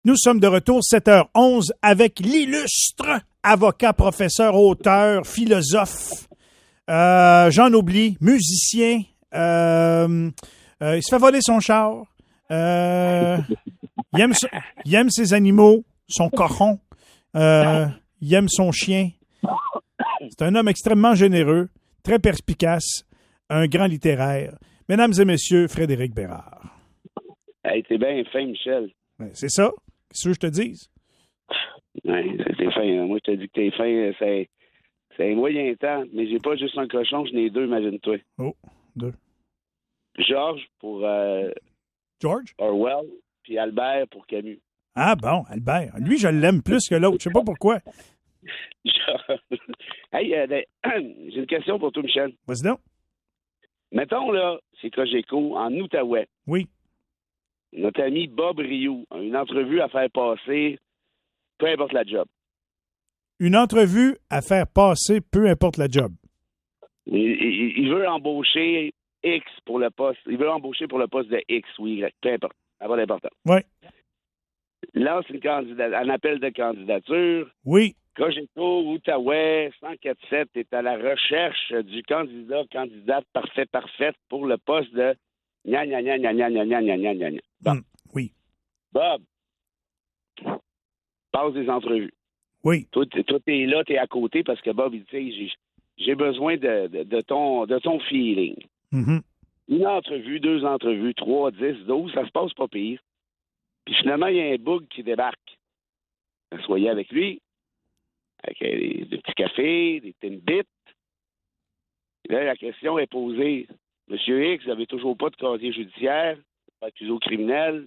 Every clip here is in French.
Nous sommes de retour 7h11 avec l'illustre avocat, professeur, auteur, philosophe, j'en oublie, musicien, il se fait voler son char, il aime ses animaux, son cochon, il aime son chien. C'est un homme extrêmement généreux, très perspicace, un grand littéraire. Mesdames et messieurs, Frédéric Bérard. Hey, t'es bien fin, Michel. C'est ça? Qu'est-ce que je te dise? Oui, t'es fin. Moi, je te dis que t'es fin, c'est un moyen temps, mais j'ai pas juste un cochon, j'en ai deux, imagine-toi. Oh, deux. Georges pour George? Orwell, puis Albert pour Camus. Ah bon, Albert. Lui, je l'aime plus que l'autre. Je sais pas pourquoi. Hey, j'ai une question pour toi, Michel. Vas-y donc. Mettons, là, c'est Cogeco, en Outaouais. Oui. Notre ami Bob Rioux a une entrevue à faire passer, peu importe la job. Une entrevue à faire passer, peu importe la job. Il veut embaucher X pour le poste. Il veut embaucher pour le poste de X ou Y, peu importe. Ça n'a pas d'importance. Oui. Lance un appel de candidature. Oui. Cogeco, Outaouais, 104.7 est à la recherche du candidate parfaite pour le poste de gna gna gna gna gna gna gna gna gna gna. Bon. Oui. Bob, passe des entrevues. Oui. Toi, t'es là, t'es à côté parce que Bob, il dit, j'ai besoin de ton feeling. Mm-hmm. Une entrevue, 2 entrevues, 3, 10, 12, ça se passe pas pire. Puis finalement, il y a un bug qui débarque. Soyez avec lui, avec des petits cafés, des Timbits. Là, la question est posée. Monsieur X, vous n'avez toujours pas de casier judiciaire, pas accusé au criminel.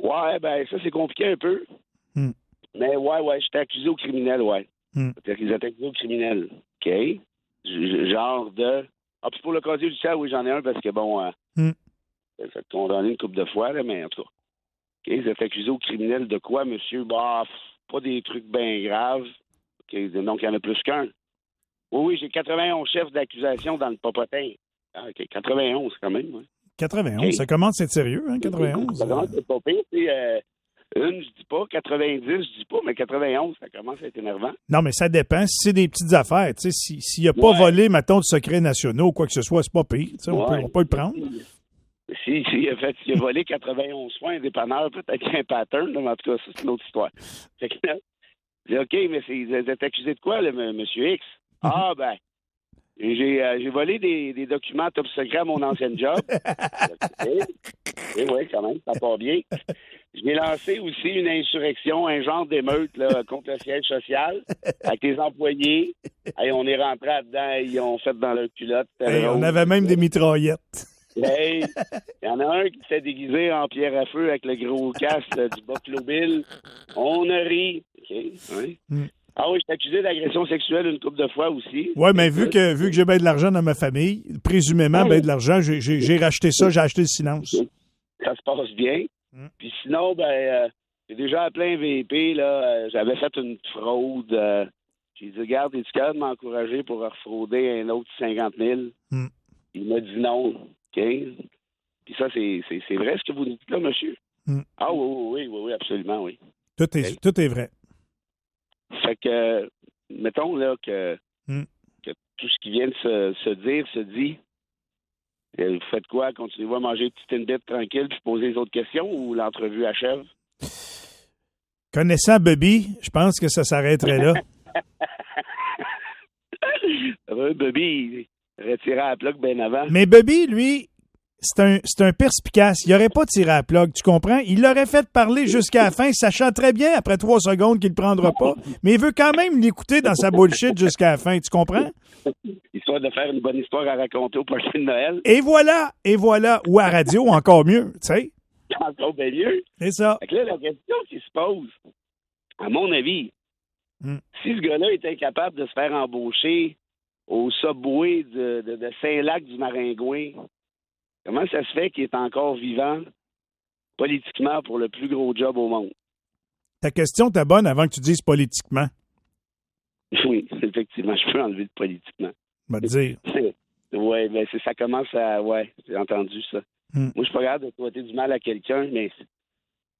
Ouais, ben ça, c'est compliqué un peu. Mm. Mais ouais, j'étais accusé au criminel, ouais. Mm. C'est-à-dire qu'ils étaient accusés au criminel. OK? Genre de... Ah, puis pour le casier judiciaire, oui, j'en ai un parce que, bon, ça fait condamné une couple de fois, là, mais en tout cas. OK, ils étaient accusés au criminel de quoi, monsieur? Bah, pas des trucs bien graves. OK, donc il y en a plus qu'un. Oui, j'ai 91 chefs d'accusation dans le popotin. Ah, OK, 91 quand même, ouais. 91, okay. Ça commence à être sérieux, hein, 91. Ça commence à être pas pire, une, je dis pas, 90, je dis pas, mais 91, ça commence à être énervant. Non, mais ça dépend. Si c'est des petites affaires, tu sais, s'il n'a pas volé, mettons, de secrets nationaux ou quoi que ce soit, c'est pas pire. On peut le prendre. S'il a volé 91 fois un dépanneur, peut-être qu'il y a un pattern, mais en tout cas, ça, c'est une autre histoire. Fait que là, je dis, OK, mais vous êtes accusé de quoi, monsieur X? Ah, ben, j'ai volé des documents top secret à mon ancienne job. Oui, quand même, ça part bien. J'ai lancé aussi une insurrection, un genre d'émeute là, contre le siège social avec les employés. Hey, on est rentré là-dedans, ils ont fait dans leur culotte. On avait même des mitraillettes. Hey, il y en a un qui s'est déguisé en pierre à feu avec le gros casque du Buffalo Bill. On a ri. OK, oui. Ah oui, je suis accusé d'agression sexuelle une couple de fois aussi. Oui, mais vu que j'ai bien de l'argent dans ma famille, présumément bien de l'argent, j'ai racheté ça, j'ai acheté le silence. Ça se passe bien. Puis sinon, j'ai déjà appelé un VP, là, j'avais fait une fraude. J'ai dit, regarde, es-tu capable de m'encourager pour refrauder un autre 50 000? Il m'a dit non. OK? Puis ça, c'est vrai ce que vous dites là, monsieur? Ah oui, absolument, oui. Tout est vrai. Fait que, mettons là que tout ce qui vient de se dire se dit. Vous faites quoi? Continuez-vous à manger une petite Timbit tranquille puis poser les autres questions ou l'entrevue achève? Connaissant Bobby, je pense que ça s'arrêterait là. Bobby, il retirait la plug bien avant. Mais Bobby, lui, c'est un perspicace. Il n'aurait pas tiré à la plug, tu comprends? Il l'aurait fait parler jusqu'à la fin, sachant très bien, après 3 secondes, qu'il ne le prendra pas. Mais il veut quand même l'écouter dans sa bullshit jusqu'à la fin, tu comprends? Histoire de faire une bonne histoire à raconter au party de Noël. Et voilà. Ou à radio, encore mieux, tu sais. Encore bien mieux. C'est ça. Fait que là, la question qui se pose, à mon avis, si ce gars-là est incapable de se faire embaucher au Subway de Saint-Lac du Maringouin, comment ça se fait qu'il est encore vivant politiquement pour le plus gros job au monde? Ta question t'es bonne avant que tu dises politiquement. Oui, effectivement, je peux enlever le politiquement. Va te dire. Oui, mais ça commence à... Ouais, j'ai entendu ça. Moi, je suis pas capable de souhaiter du mal à quelqu'un, mais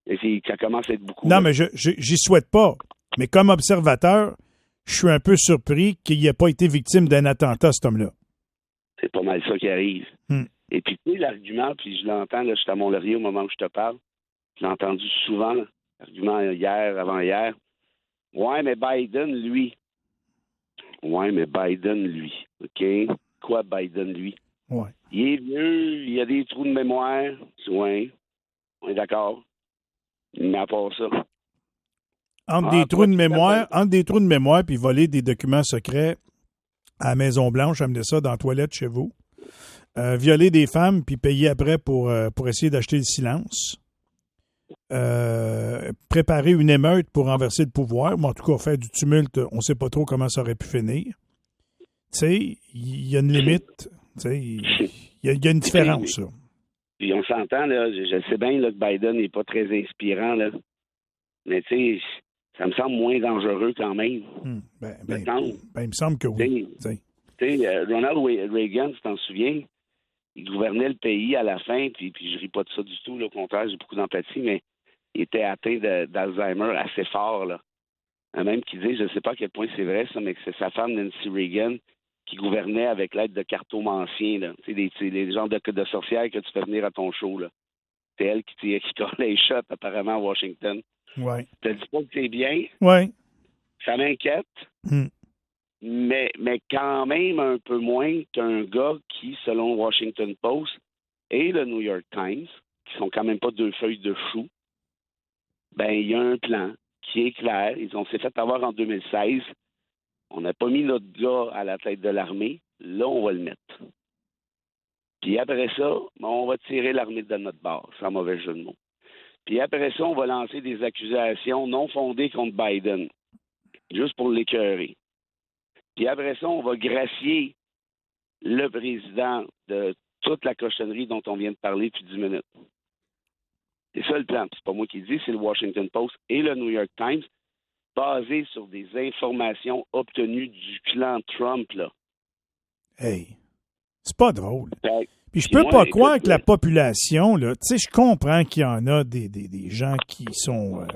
Et ça commence à être beaucoup. Non, mais j'y souhaite pas. Mais comme observateur, je suis un peu surpris qu'il n'ait pas été victime d'un attentat, cet homme-là. C'est pas mal ça qui arrive. Hmm. Et puis, tu sais, l'argument, puis je l'entends, là, je suis à Mont-Laurier au moment où je te parle. Je l'ai entendu souvent, là, l'argument hier, avant-hier. Ouais, mais Biden, lui. OK? Quoi, Biden, lui? Ouais. Il est vieux, il a des trous de mémoire. Ouais, on est d'accord. Mais à part ça. Entre des trous de mémoire puis voler des documents secrets à la Maison-Blanche, amener ça dans la toilette chez vous. Violer des femmes puis payer après pour essayer d'acheter le silence. Préparer une émeute pour renverser le pouvoir. Mais en tout cas, faire du tumulte, on ne sait pas trop comment ça aurait pu finir. Tu sais, il y a une limite. Tu sais, il y a une différence, là. Puis on s'entend, là, je sais bien là, que Biden n'est pas très inspirant, là. Mais tu sais, ça me semble moins dangereux quand même. Il me semble que oui. Tu sais, Ronald Reagan, tu t'en souviens, il gouvernait le pays à la fin, puis je ris pas de ça du tout, là, au contraire, j'ai beaucoup d'empathie, mais il était atteint d'Alzheimer assez fort, là. Même qui dit, je ne sais pas à quel point c'est vrai, ça, mais que c'est sa femme, Nancy Reagan, qui gouvernait avec l'aide de cartomanciens, là. Tu sais, des genres de sorcières que tu fais venir à ton show, là. C'est elle qui colle les shots, apparemment, à Washington. Ouais. Je te dis pas que c'est bien. Ouais. Ça m'inquiète. Mais quand même un peu moins qu'un gars qui, selon Washington Post et le New York Times, qui sont quand même pas deux feuilles de chou, ben il y a un plan qui est clair. On s'est fait avoir en 2016. On n'a pas mis notre gars à la tête de l'armée. Là, on va le mettre. Puis après ça, on va tirer l'armée de notre bord, sans mauvais jeu de mots. Puis après ça, on va lancer des accusations non fondées contre Biden, juste pour l'écœurer. Puis après ça, on va gracier le président de toute la cochonnerie dont on vient de parler depuis 10 minutes. C'est ça le plan. C'est pas moi qui le dis, c'est le Washington Post et le New York Times, basé sur des informations obtenues du clan Trump, là. Hey, c'est pas drôle. Puis je Puis peux moi, pas écoute, croire que la population, là, tu sais, je comprends qu'il y en a des gens qui sont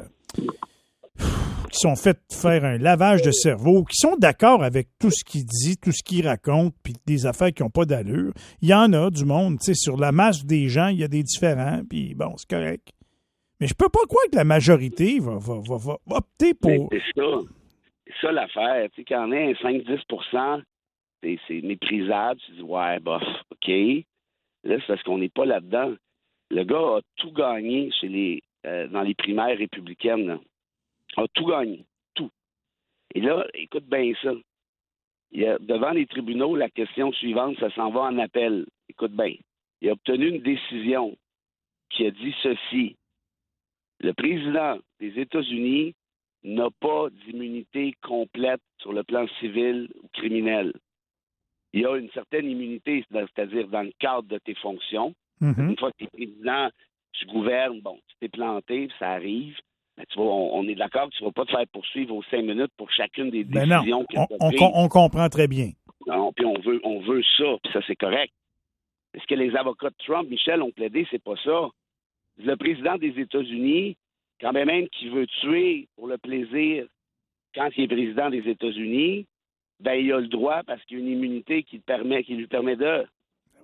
fait faire un lavage de cerveau, qui sont d'accord avec tout ce qu'il dit, tout ce qu'il raconte, puis des affaires qui n'ont pas d'allure. Il y en a du monde, tu sais, sur la masse des gens, il y a des différents, puis bon, c'est correct. Mais je peux pas croire que la majorité va opter pour... Mais c'est ça l'affaire. Tu sais, qu'il y en ait un 5-10 c'est méprisable. Tu dis, ouais, bof, OK. Là, c'est parce qu'on n'est pas là-dedans. Le gars a tout gagné dans les primaires républicaines, là. A tout gagné. Tout. Et là, écoute bien ça. Devant les tribunaux, la question suivante, ça s'en va en appel. Écoute bien. Il a obtenu une décision qui a dit ceci. Le président des États-Unis n'a pas d'immunité complète sur le plan civil ou criminel. Il y a une certaine immunité, c'est-à-dire dans le cadre de tes fonctions. Une fois que tu es président, tu gouvernes, bon, tu t'es planté, ça arrive. Ben, tu vois, on est d'accord que tu ne vas pas te faire poursuivre aux 5 minutes pour chacune des décisions que tu as prises. On comprend très bien. Non, puis on veut ça, puis ça, c'est correct. Est-ce que les avocats de Trump, Michel, ont plaidé? C'est pas ça. Le président des États-Unis, quand même qu'il veut tuer pour le plaisir quand il est président des États-Unis, ben il a le droit parce qu'il y a une immunité qui lui permet de.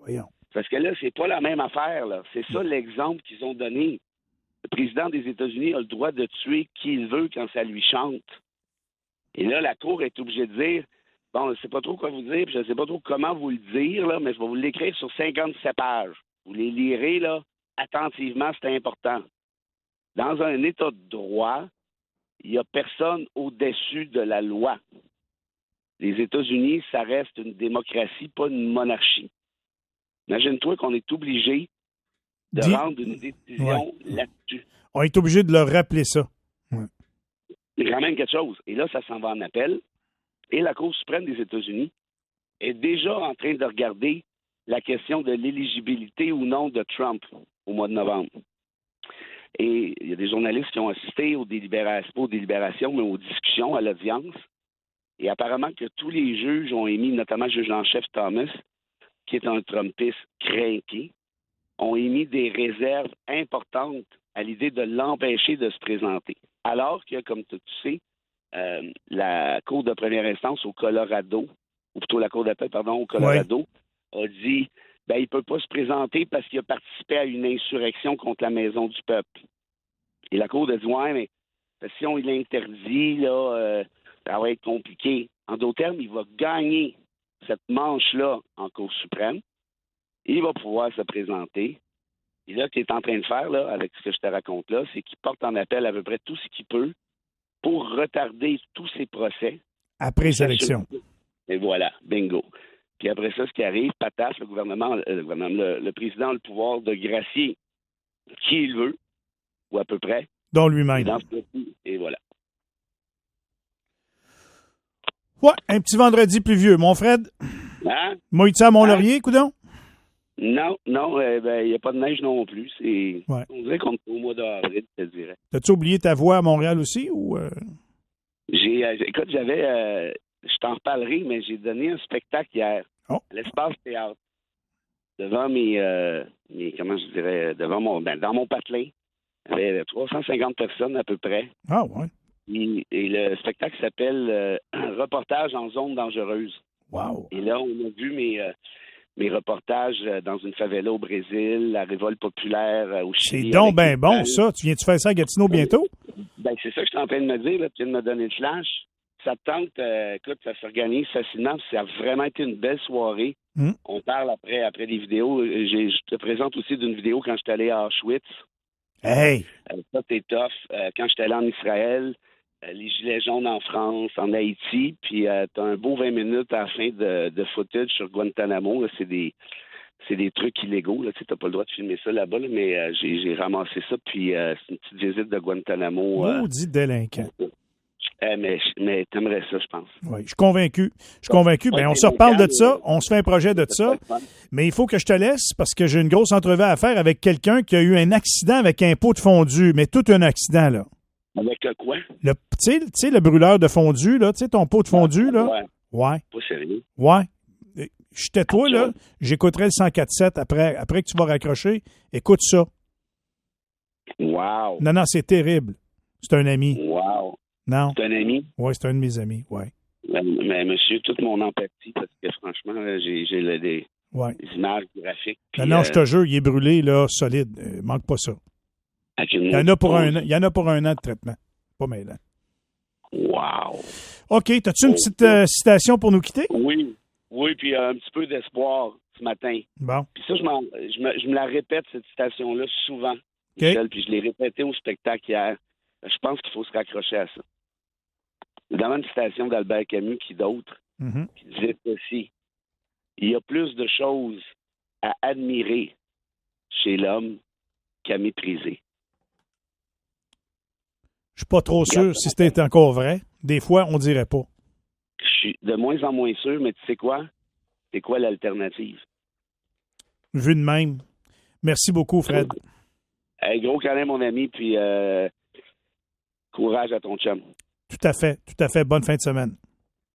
Voyons. Parce que là, c'est pas la même affaire, là. C'est ça l'exemple qu'ils ont donné. Le président des États-Unis a le droit de tuer qui il veut quand ça lui chante. Et là, la Cour est obligée de dire, bon, je ne sais pas trop quoi vous dire, puis je ne sais pas trop comment vous le dire, là, mais je vais vous l'écrire sur 57 pages. Vous les lirez, là, attentivement, c'est important. Dans un État de droit, il n'y a personne au-dessus de la loi. Les États-Unis, ça reste une démocratie, pas une monarchie. Imagine-toi qu'on est obligé de rendre une décision là-dessus. On est obligé de leur rappeler ça. Ouais. C'est quand même quelque chose. Et là, ça s'en va en appel. Et la Cour suprême des États-Unis est déjà en train de regarder la question de l'éligibilité ou non de Trump au mois de novembre. Et il y a des journalistes qui ont assisté aux délibérations, pas aux délibérations, mais aux discussions, à l'audience. Et apparemment que tous les juges ont émis, notamment le juge en chef Thomas, qui est un Trumpiste crainqué, ont émis des réserves importantes à l'idée de l'empêcher de se présenter. Alors que, comme tu sais, la Cour de première instance au Colorado, ou plutôt la Cour d'appel, pardon, au Colorado, a dit il ne peut pas se présenter parce qu'il a participé à une insurrection contre la Maison du Peuple. Et la Cour a dit mais si on l'interdit, là, ça va être compliqué. En d'autres termes, il va gagner cette manche-là en Cour suprême. Il va pouvoir se présenter. Et là, ce qu'il est en train de faire, là, avec ce que je te raconte là, c'est qu'il porte en appel à peu près tout ce qu'il peut pour retarder tous ces procès. Après les élections. Et voilà, bingo. Puis après ça, ce qui arrive, patate, le président a le pouvoir de gracier qui il veut, ou à peu près. Dont lui-même. Et voilà. Ouais, un petit vendredi pluvieux. Mon Fred, moi, tu à Mont-Laurier, coudonc? Non, il n'y a pas de neige non plus. On dirait qu'on est au mois d'avril, je te dirais. T'as-tu oublié ta voix à Montréal aussi, ou... Écoute, je t'en reparlerai, mais j'ai donné un spectacle hier à l'Espace Théâtre devant dans mon patelin. Il y avait 350 personnes à peu près. Ah ouais. Et le spectacle s'appelle Reportage en zone dangereuse. Wow. Et là, on a vu mes reportages dans une favela au Brésil, la révolte populaire au Chili. C'est donc bien bon, ça. Tu viens-tu faire ça à Gatineau bientôt? C'est ça que je suis en train de me dire. Là. Tu viens de me donner le flash. Ça te tente, écoute, ça s'organise facilement. Ça a vraiment été une belle soirée. On parle après des vidéos. Je te présente aussi d'une vidéo quand je suis allé à Auschwitz. Hey! Ça, c'est tough. Quand je suis allé en Israël, les Gilets jaunes en France, en Haïti, puis tu as un beau 20 minutes à la fin de footage sur Guantanamo. Là, c'est des trucs illégaux. Tu n'as pas le droit de filmer ça là-bas, là, mais j'ai ramassé ça, puis c'est une petite visite de Guantanamo. Maudit délinquant. Mais t'aimerais ça, je pense. Oui, je suis convaincu. On se reparle de ça. On se fait un projet de ça. Mais il faut que je te laisse parce que j'ai une grosse entrevue à faire avec quelqu'un qui a eu un accident avec un pot de fondu. Mais tout un accident, là. Avec quoi? Tu sais, le brûleur de fondu, là. Tu sais, ton pot de fondu, là. Ouais. Pas sérieux? Ouais. Je tais-toi, là. J'écouterai le 104.7 après que tu vas raccrocher. Écoute ça. Wow. Non, c'est terrible. C'est un ami. Wow. Non. C'est un ami? Oui, c'est un de mes amis, oui. Mais monsieur, toute mon empathie, parce que franchement, là, j'ai des images graphiques. Puis, non, je te jure, il est brûlé, là, solide. Manque pas ça. Il y en a pour un an de traitement. Pas mêlant. Wow. OK, as-tu une petite citation pour nous quitter? Oui, puis un petit peu d'espoir ce matin. Bon. Puis ça, je me la répète, cette citation-là, souvent, Michel, puis je l'ai répétée au spectacle hier. Je pense qu'il faut se raccrocher à ça. Évidemment, une citation d'Albert Camus qui d'autres, qui disait aussi il y a plus de choses à admirer chez l'homme qu'à mépriser. Je suis pas trop sûr si c'était encore vrai. Des fois, on dirait pas. Je suis de moins en moins sûr, mais tu sais quoi? C'est quoi l'alternative? Vu de même. Merci beaucoup, Fred. Hey, gros câlin, mon ami, puis courage à ton chum. Tout à fait. Bonne fin de semaine.